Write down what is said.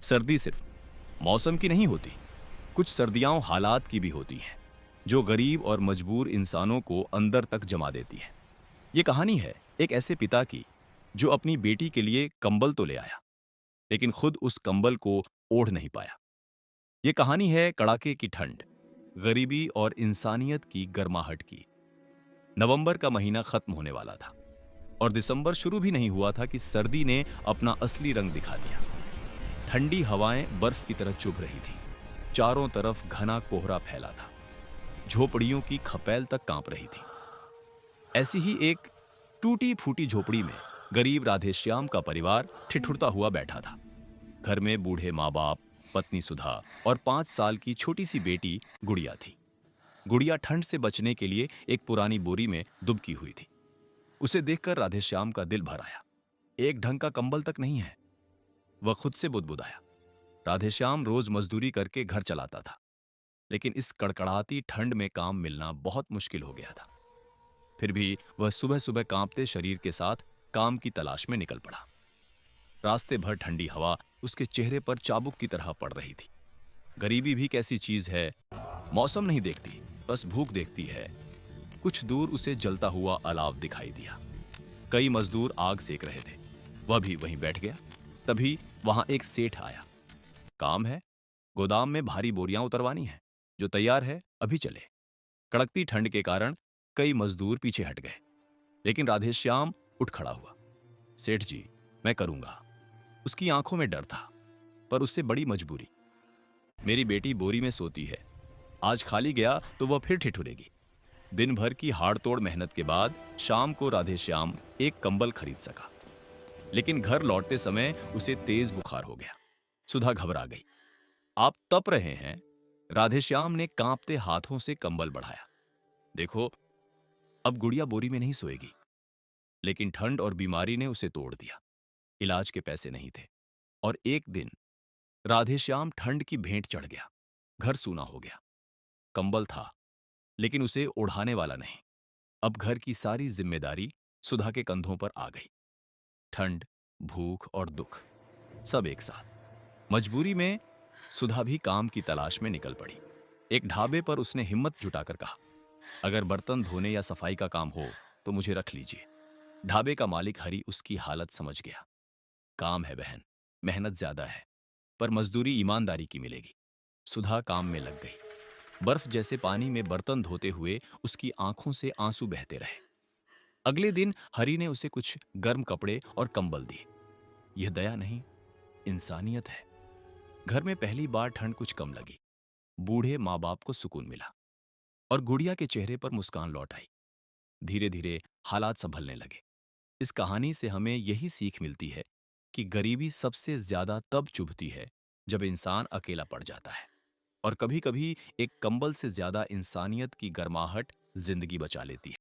सर्दी सिर्फ मौसम की नहीं होती, कुछ सर्दियां हालात की भी होती हैं, जो गरीब और मजबूर इंसानों को अंदर तक जमा देती हैं। ये कहानी है एक ऐसे पिता की जो अपनी बेटी के लिए कंबल तो ले आया, लेकिन खुद उस कंबल को ओढ़ नहीं पाया। ये कहानी है कड़ाके की ठंड, गरीबी और इंसानियत की गर्माहट की। नवंबर का महीना खत्म होने वाला था और दिसंबर शुरू भी नहीं हुआ था कि सर्दी ने अपना असली रंग दिखा दिया। ठंडी हवाएं बर्फ की तरह चुभ रही थी। चारों तरफ घना कोहरा फैला था। झोपड़ियों की खपैल तक कांप रही थी। ऐसी ही एक टूटी फूटी झोपड़ी में गरीब राधेश्याम का परिवार ठिठुरता हुआ बैठा था। घर में बूढ़े माँ बाप, पत्नी सुधा और 5 साल की छोटी सी बेटी गुड़िया थी। गुड़िया ठंड से बचने के लिए एक पुरानी बोरी में दुबकी हुई थी। उसे देखकर राधेश्याम का दिल भर आया। एक ढंग का कंबल तक नहीं है। वह खुद से बुदबुदाया। राधेश्याम रोज मजदूरी करके घर चलाता था, लेकिन इस कड़कड़ाती ठंड में काम मिलना बहुत मुश्किल हो गया था। फिर भी वह सुबह सुबह कांपते शरीर के साथ काम की तलाश में निकल पड़ा। रास्ते भर ठंडी हवा उसके चेहरे पर चाबुक की तरह पड़ रही थी। गरीबी भी कैसी चीज है, मौसम नहीं देखती, बस भूख देखती है। कुछ दूर उसे जलता हुआ अलाव दिखाई दिया। कई मजदूर आग सेक रहे थे। वह भी वहीं बैठ गया। तभी वहां एक सेठ आया। काम है, गोदाम में भारी बोरियां उतरवानी है। जो तैयार है अभी चले। कड़कती ठंड के कारण कई मजदूर पीछे हट गए, लेकिन राधेश्याम उठ खड़ा हुआ। सेठ जी, मैं करूंगा। उसकी आंखों में डर था, पर उससे बड़ी मजबूरी। मेरी बेटी बोरी में सोती है, आज खाली गया तो वह फिर ठिठुरेगी। दिन भर की हाड़तोड़ मेहनत के बाद शाम को राधेश्याम एक कंबल खरीद सका, लेकिन घर लौटते समय उसे तेज बुखार हो गया। सुधा घबरा गई। आप तप रहे हैं? राधेश्याम ने कांपते हाथों से कंबल बढ़ाया। देखो, अब गुड़िया बोरी में नहीं सोएगी। लेकिन ठंड और बीमारी ने उसे तोड़ दिया। इलाज के पैसे नहीं थे। और एक दिन राधेश्याम ठंड की भेंट चढ़ गया। घर सूना हो गया। कंबल था, लेकिन उसे ओढ़ाने वाला नहीं। अब घर की सारी जिम्मेदारी सुधा के कंधों पर आ गई। ठंड, भूख और दुख, सब एक साथ। मजबूरी में सुधा भी काम की तलाश में निकल पड़ी। एक ढाबे पर उसने हिम्मत जुटाकर कहा, अगर बर्तन धोने या सफाई का काम हो तो मुझे रख लीजिए। ढाबे का मालिक हरी उसकी हालत समझ गया। काम है बहन, मेहनत ज्यादा है, पर मजदूरी ईमानदारी की मिलेगी। सुधा काम में लग गई। बर्फ जैसे पानी में बर्तन धोते हुए उसकी आंखों से आंसू बहते रहे। अगले दिन हरी ने उसे कुछ गर्म कपड़े और कंबल दिए। यह दया नहीं, इंसानियत है। घर में पहली बार ठंड कुछ कम लगी। बूढ़े माँ बाप को सुकून मिला और गुड़िया के चेहरे पर मुस्कान लौट आई। धीरे धीरे हालात संभलने लगे। इस कहानी से हमें यही सीख मिलती है कि गरीबी सबसे ज्यादा तब चुभती है जब इंसान अकेला पड़ जाता है, और कभी कभी एक कंबल से ज्यादा इंसानियत की गर्माहट जिंदगी बचा लेती है।